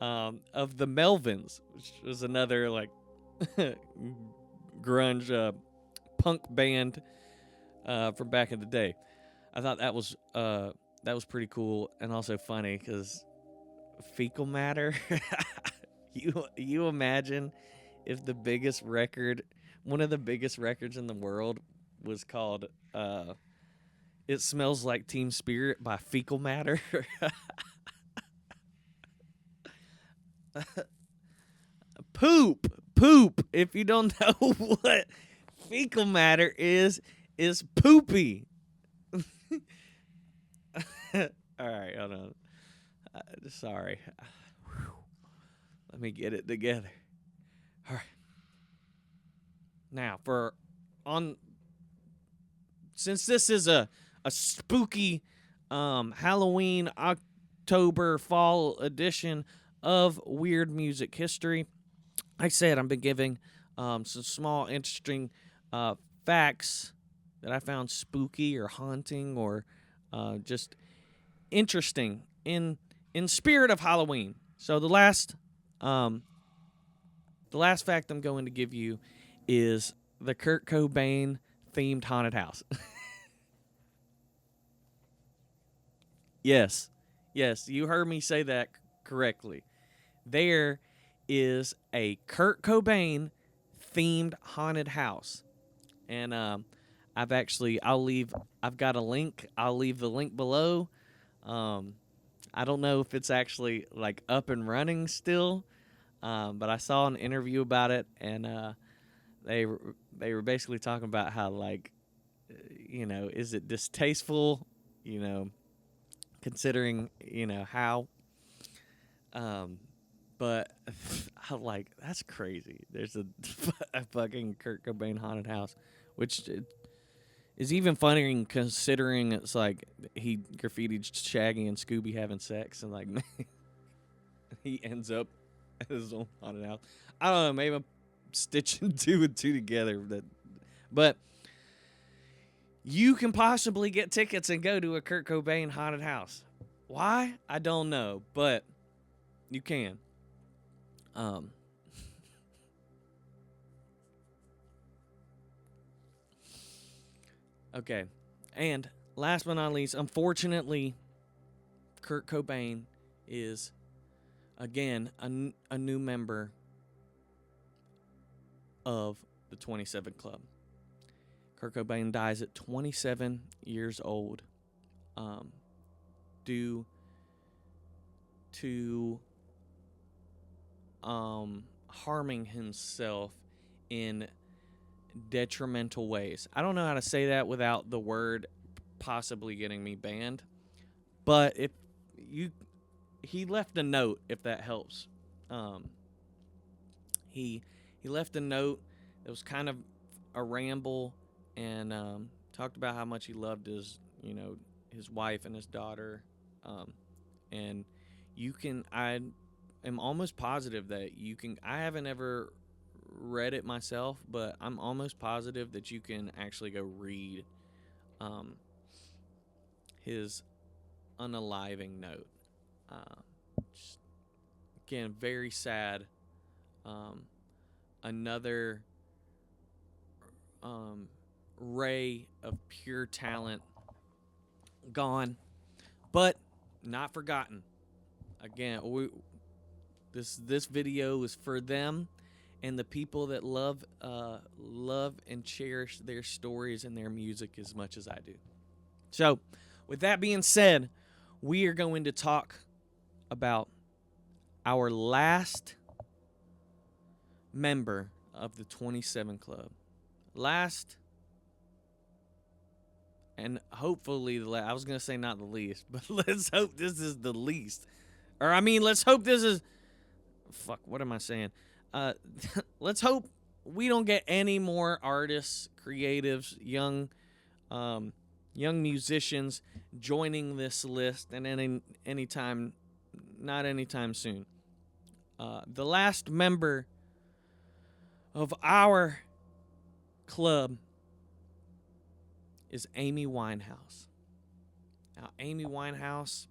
of the Melvins, which was another like grunge punk band from back in the day. I thought that was pretty cool and also funny because Fecal Matter. You imagine if one of the biggest records in the world was called It Smells Like Teen Spirit by Fecal Matter. Poop. If you don't know what fecal matter is poopy. All right, hold on. Sorry. Let me get it together. All right. Now, since this is a spooky Halloween, October, fall edition of Weird Music History, like I said, I've been giving some small, interesting facts that I found spooky or haunting or just interesting in spirit of Halloween. So the last fact I'm going to give you is the Kurt Cobain themed haunted house. Yes, you heard me say that correctly. There is a Kurt Cobain themed haunted house, and I've got a link. I'll leave the link below. I don't know if it's actually like up and running still, but I saw an interview about it, and they were basically talking about how, like, is it distasteful, considering how, but I'm like, that's crazy. There's a fucking Kurt Cobain haunted house, which is even funnier considering it's like he graffitied Shaggy and Scooby having sex, and like he ends up at his own haunted house. I don't know, maybe I'm stitching two and two together, but you can possibly get tickets and go to a Kurt Cobain haunted house. Why? I don't know, but you can. Okay, and last but not least, unfortunately, Kurt Cobain is, again, a new member of the 27 Club. Kurt Cobain dies at 27 years old, due to harming himself in detrimental ways. I don't know how to say that without the word possibly getting me banned, but he left a note, if that helps. He left a note that was kind of a ramble, and talked about how much he loved his wife and his daughter, and I am almost positive that you can. I haven't ever read it myself, but I'm almost positive that you can actually go read his unaliving note. Just, again, very sad. Another ray of pure talent gone, but not forgotten. Again, this video is for them and the people that love and cherish their stories and their music as much as I do. So, with that being said, we are going to talk about our last member of the 27 Club. Last, and hopefully I was going to say not the least, but let's hope this is the least. Or, I mean, let's hope this is... Fuck, what am I saying? Let's hope we don't get any more artists, creatives, young musicians joining this list, and not anytime soon. The last member of our club is Amy Winehouse. Now, Amy Winehouse,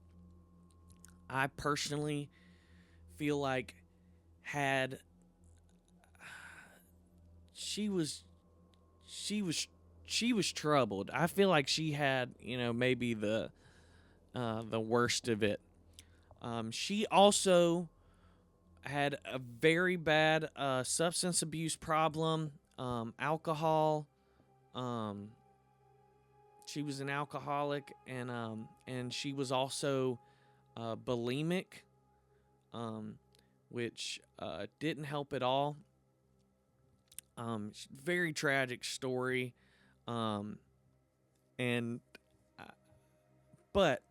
I personally feel like she was troubled. I feel like she had, maybe the worst of it. She also had a very bad substance abuse problem, alcohol. She was an alcoholic, and she was also bulimic, which didn't help at all. Very tragic story, but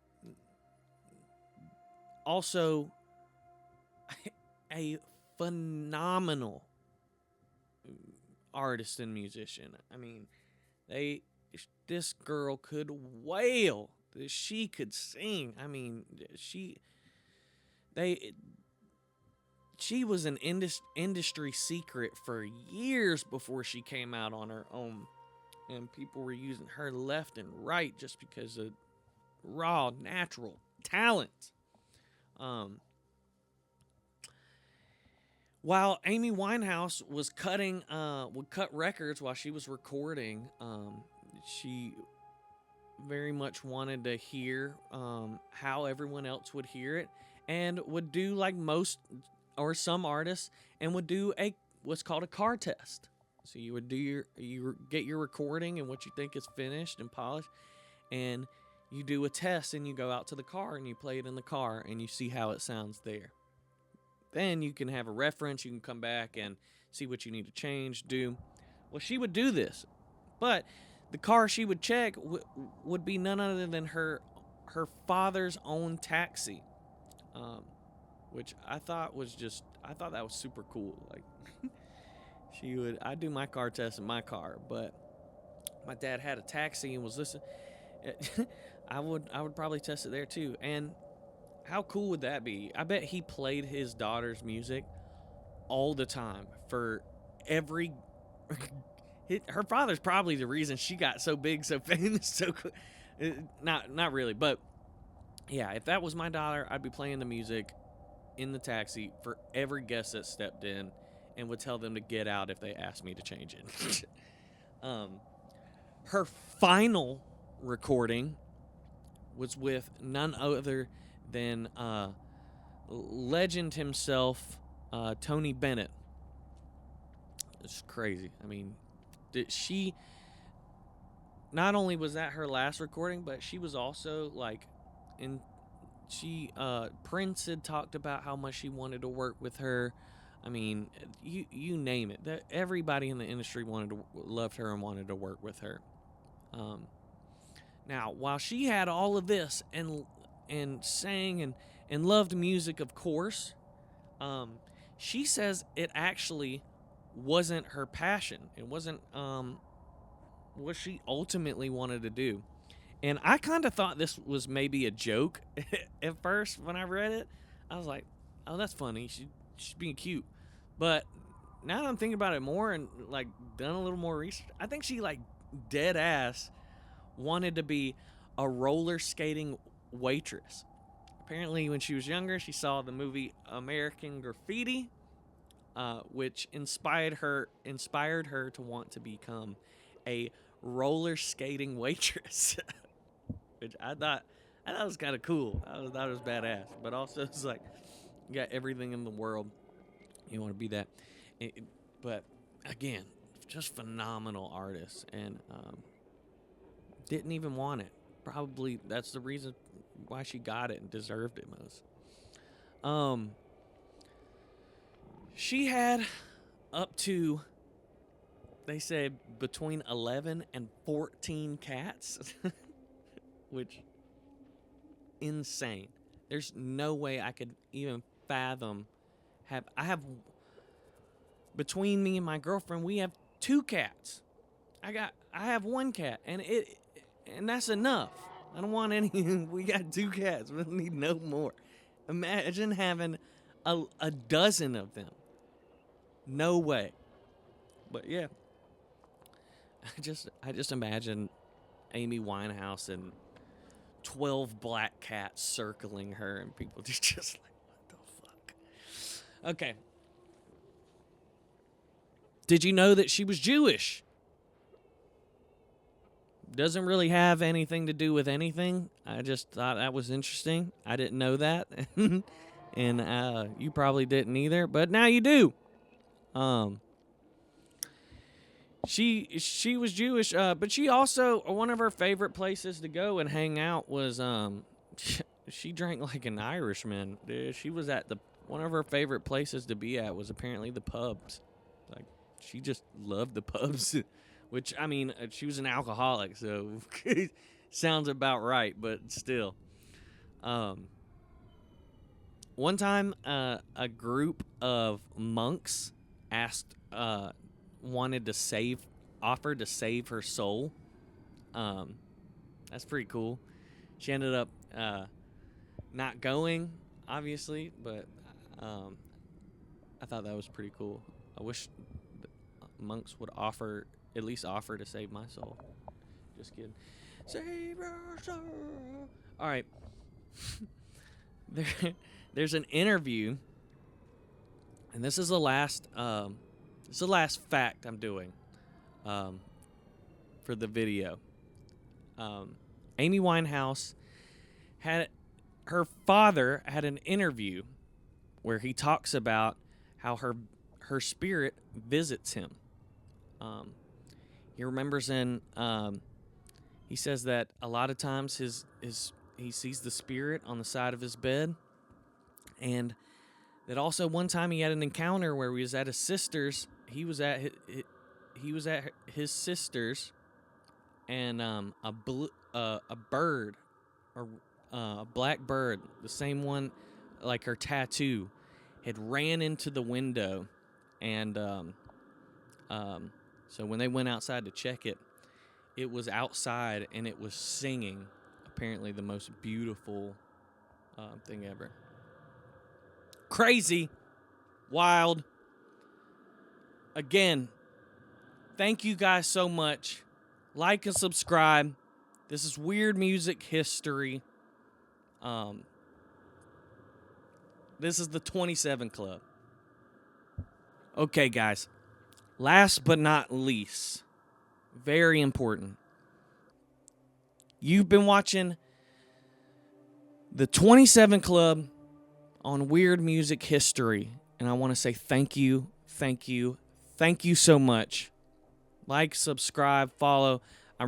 also a phenomenal artist and musician. I mean, this girl could wail. She could sing. I mean, she was an industry secret for years before she came out on her own, and people were using her left and right just because of raw, natural talent. While Amy Winehouse was would cut records while she was recording, she very much wanted to hear how everyone else would hear it, and would do like most or some artists, and would do what's called a car test. So you would get your recording and what you think is finished and polished, and you do a test, and you go out to the car and you play it in the car and you see how it sounds there. Then you can have a reference. You can come back and see what you need to change, do. Well, she would do this, but the car she would check would be none other than her father's own taxi, which I thought that was super cool. Like, I'd do my car test in my car, but my dad had a taxi and was listening. I would probably test it there too. And how cool would that be? I bet he played his daughter's music all the time for every... Her father's probably the reason she got so big, so famous, so cool. Not really, but yeah, if that was my daughter, I'd be playing the music in the taxi for every guest that stepped in, and would tell them to get out if they asked me to change it. Her final recording was with none other than legend himself, Tony Bennett. It's crazy. I mean, not only was that her last recording, but she was also like Prince had talked about how much he wanted to work with her. I mean, you name it. Everybody in the industry loved her and wanted to work with her. Now, while she had all of this and sang and loved music, of course, she says it actually wasn't her passion. It wasn't what she ultimately wanted to do. And I kind of thought this was maybe a joke at first when I read it. I was like, oh, that's funny. She's being cute. But now that I'm thinking about it more and like done a little more research, I think she like dead ass wanted to be a roller skating waitress. Apparently, when she was younger, she saw the movie American Graffiti, which inspired her to want to become a roller skating waitress. Which I thought was kind of cool. I thought it was badass, but also it's like you got everything in the world, you want to be that. But again, just phenomenal artist, and didn't even want it. Probably that's the reason why she got it and deserved it most. She had up to, they say, between 11 and 14 cats, which insane. There's no way I could even fathom between me and my girlfriend, we have 2 cats. I have 1 cat, and that's enough. I don't want any. We got 2 cats. We don't need no more. Imagine having a dozen of them. No way. But yeah, I just imagine Amy Winehouse and 12 black cats circling her, and people just like, what the fuck? Okay. Did you know that she was Jewish? Doesn't really have anything to do with anything. I just thought that was interesting. I didn't know that. And you probably didn't either, but now you do. She was Jewish, but she also, one of her favorite places to go and hang out was she drank like an Irishman. She was at one of her favorite places to be at was apparently the pubs. Like, she just loved the pubs. Which, I mean, she was an alcoholic, so sounds about right, but still. One time, a group of monks offered to save her soul. That's pretty cool. She ended up not going, obviously, but I thought that was pretty cool. I wish monks would at least offer to save my soul. Just kidding. Save your soul. All right. There's an interview, and this is the last fact I'm doing for the video. Amy Winehouse her father had an interview where he talks about how her spirit visits him. He remembers he says that a lot of times he sees the spirit on the side of his bed, and that also one time he had an encounter where he was at his sister's. He was at his sister's, and a bird, or a black bird, the same one like her tattoo, had ran into the window, and so when they went outside to check it, it was outside and it was singing. Apparently, the most beautiful thing ever. Crazy, wild. Again, thank you guys so much. Like and subscribe. This is Weird Music History. This is the 27 Club. Okay, guys. Last but not least, very important. You've been watching the 27 Club on Weird Music History, and I want to say thank you so much. Like, subscribe, follow. I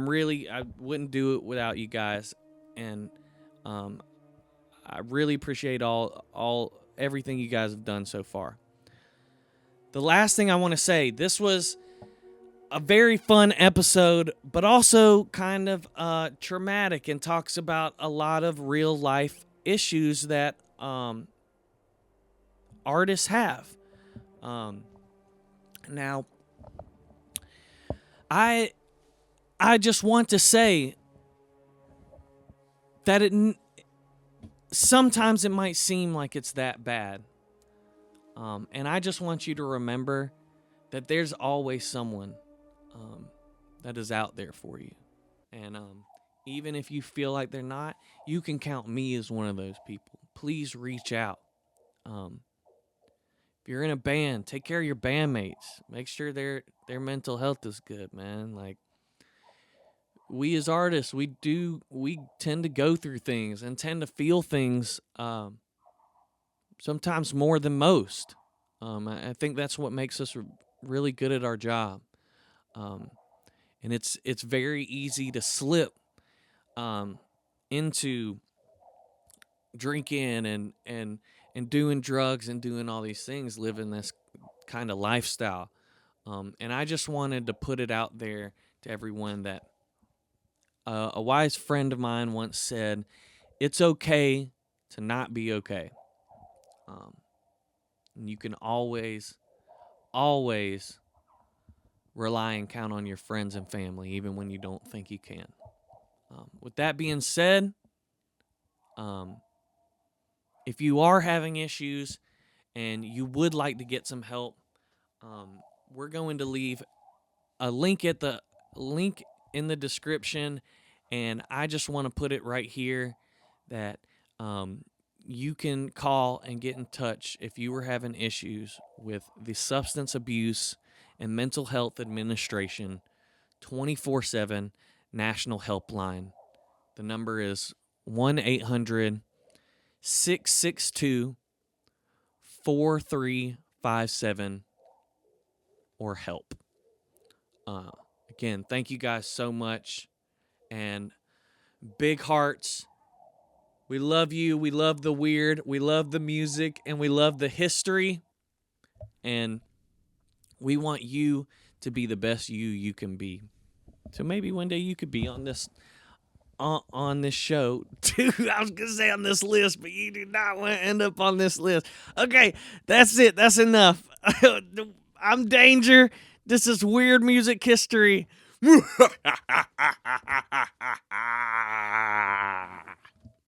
wouldn't do it without you guys, and I really appreciate everything you guys have done so far. The last thing I want to say, this was a very fun episode, but also kind of traumatic, and talks about a lot of real life issues that artists have. Now, I just want to say that sometimes it might seem like it's that bad. And I just want you to remember that there's always someone that is out there for you. And even if you feel like they're not, you can count me as one of those people. Please reach out. If you're in a band, take care of your bandmates. Make sure their mental health is good, man. Like, we as artists, we tend to go through things and tend to feel things sometimes more than most. I think that's what makes us really good at our job. And it's very easy to slip into drinking and doing drugs and doing all these things, living this kind of lifestyle. And I just wanted to put it out there to everyone that a wise friend of mine once said, it's okay to not be okay. And you can always rely and count on your friends and family, even when you don't think you can. With that being said, if you are having issues and you would like to get some help, we're going to leave a link in the description, and I just want to put it right here that you can call and get in touch if you were having issues with the Substance Abuse and Mental Health Administration 24/7 National Helpline. The number is 1-800-662-4357 or help. Again, thank you guys so much, and big hearts. We love you. We love the weird. We love the music, and we love the history. And we want you to be the best you can be. So maybe one day you could be on this show too. I was gonna say on this list, but you do not want to end up on this list. Okay, that's it. That's enough. I'm Danger. This is Weird Music History.